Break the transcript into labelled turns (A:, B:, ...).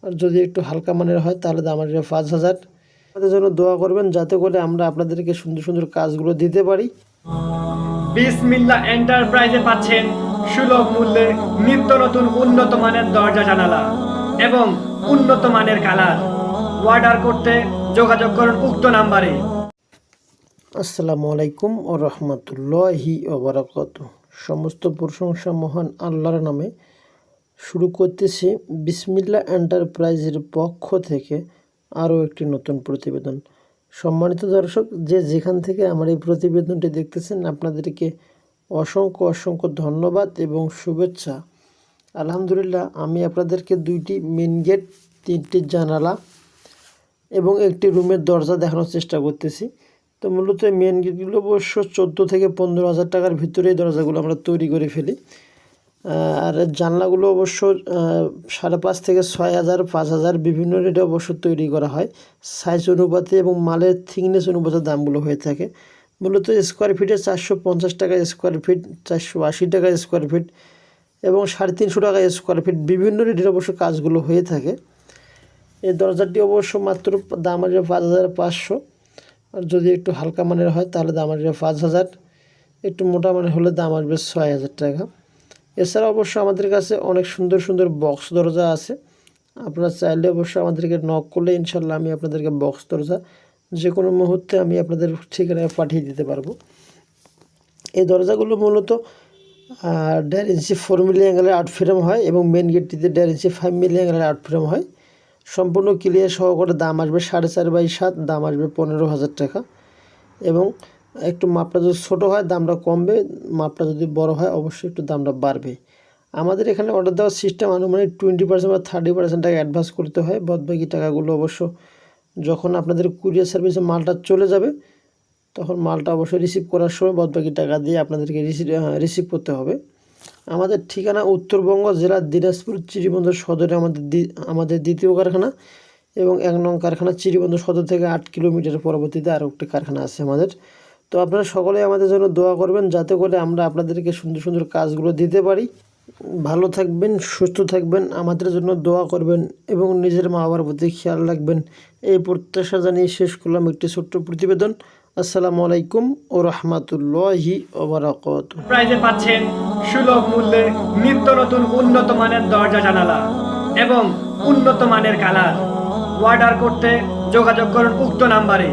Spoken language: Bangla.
A: আর যদি একটু হালকা মানের হয় তাহলে দাম আসবে 5,000। আমাদের জন্য দোয়া করবেন যাতে করে আমরা আপনাদেরকে সুন্দর সুন্দর কাজগুলো দিতে পারি।
B: বিসমিল্লাহ এন্টারপ্রাইজে পাচ্ছেন সুলভ মূল্যে নিত্য নতুন উন্নত মানের দরজা জানালা এবং উন্নত মানের কালার। অর্ডার করতে যোগাযোগ করুন উক্ত নাম্বারে।
A: আসসালামু আলাইকুম ও রহমতুল্লাহি ওবারাকাতুহু। সমস্ত প্রশংসা মহান আল্লাহর নামে। শুরু করতেছি বিসমিল্লাহ এন্টারপ্রাইজের পক্ষ থেকে আরও একটি নতুন প্রতিবেদন। সম্মানিত দর্শক, যে যেখান থেকে আমার এই প্রতিবেদনটি দেখতেছেন, আপনাদেরকে অসংখ্য অসংখ্য ধন্যবাদ এবং শুভেচ্ছা। আলহামদুলিল্লাহ, আমি আপনাদেরকে 2টি মেন গেট, 3টি জানালা এবং একটি রুমের দরজা দেখানোর চেষ্টা করতেছি। তো মূলত মেন গেটগুলো অবশ্য 14 থেকে 15,000 টাকার ভিতরে এই দরজাগুলো আমরা তৈরি করে ফেলি। আর জানলাগুলো অবশ্য 5.5 থেকে 6,000, 5,000 বিভিন্ন রেটে অবশ্য তৈরি করা হয়। সাইজ অনুপাতে এবং মালের থিকনেস অনুপাতে দামগুলো হয়ে থাকে। মূলত স্কোয়ার ফিটে 450 টাকা স্কোয়ার ফিট, 480 টাকা স্কোয়ার ফিট এবং 350 টাকা স্কোয়ার ফিট বিভিন্ন রেটের অবশ্য কাজগুলো হয়ে থাকে। এই দরজাটি অবশ্য মাত্র দাম আসবে 5,500। আর যদি একটু হালকা মানের হয় তাহলে দাম আসবে 5,000। একটু মোটা মানের হলে দাম আসবে 6,000 টাকা। এছাড়া অবশ্য আমাদের কাছে অনেক সুন্দর সুন্দর বক্স দরজা আছে। আপনারা চাইলে অবশ্য আমাদেরকে নক করলে ইনশাল্লাহ আমি আপনাদেরকে বক্স দরজা যে কোনো মুহূর্তে আমি আপনাদের ঠিকানায় পাঠিয়ে দিতে পারবো। এই দরজাগুলো মূলত 1.5 ইঞ্চি 4 মিলি অ্যাঙ্গেলের আউট ফ্রেম হয় এবং মেন গেটটিতে 1.5 ইঞ্চি 5 মিলি অ্যাঙ্গেলের আউট ফ্রেম হয়। সম্পূর্ণ ক্লিয়ার সহকারে দাম আসবে 4.5x7, দাম আসবে 15,000 টাকা। এবং একটু মাপটা যদি ছোটো হয় দামটা কমবে, মাপটা যদি বড় হয় অবশ্যই একটু দামটা বাড়বে। আমাদের এখানে অর্ডার দেওয়ার সিস্টেম আনুমানিক 20% বা 30% টাকা অ্যাডভান্স করতে হয়। বাদবাকি টাকাগুলো অবশ্য যখন আপনাদের কুরিয়ার সার্ভিসে মালটা চলে যাবে তখন মালটা অবশ্যই রিসিভ করার সময় বাদবাকি টাকা দিয়ে আপনাদেরকে রিসিভ করতে হবে। আমাদের ঠিকানা উত্তরবঙ্গ জেলার দিনাজপুর চিরিবন্দর সদরে আমাদের দ্বিতীয় কারখানা এবং 1 নং কারখানা চিরিবন্দর সদর থেকে 8 কিলোমিটার পরবর্তীতে আরও একটি কারখানা আছে আমাদের। তো আপনারা সকলেই আমাদের জন্য দোয়া করবেন যাতে করে আমরা আপনাদেরকে সুন্দর সুন্দর কাজগুলো দিতে পারি। ভালো থাকবেন, সুস্থ থাকবেন, আমাদের জন্য দোয়া করবেন এবং নিজের মা বাবার প্রতি খেয়াল রাখবেন। এই প্রত্যাশা জানিয়ে শেষ করলাম একটি ছোট্ট প্রতিবেদন। আসসালামু আলাইকুম ও রহমতুল্লাহি ওয়া বারাকাতুহু।
B: প্রাইজে পাচ্ছেন সুলভ মূল্যে নিত্য নতুন উন্নত মানের দরজা জানালা এবং উন্নত মানের কালার। অর্ডার করতে যোগাযোগ করুন উক্ত নাম্বারে।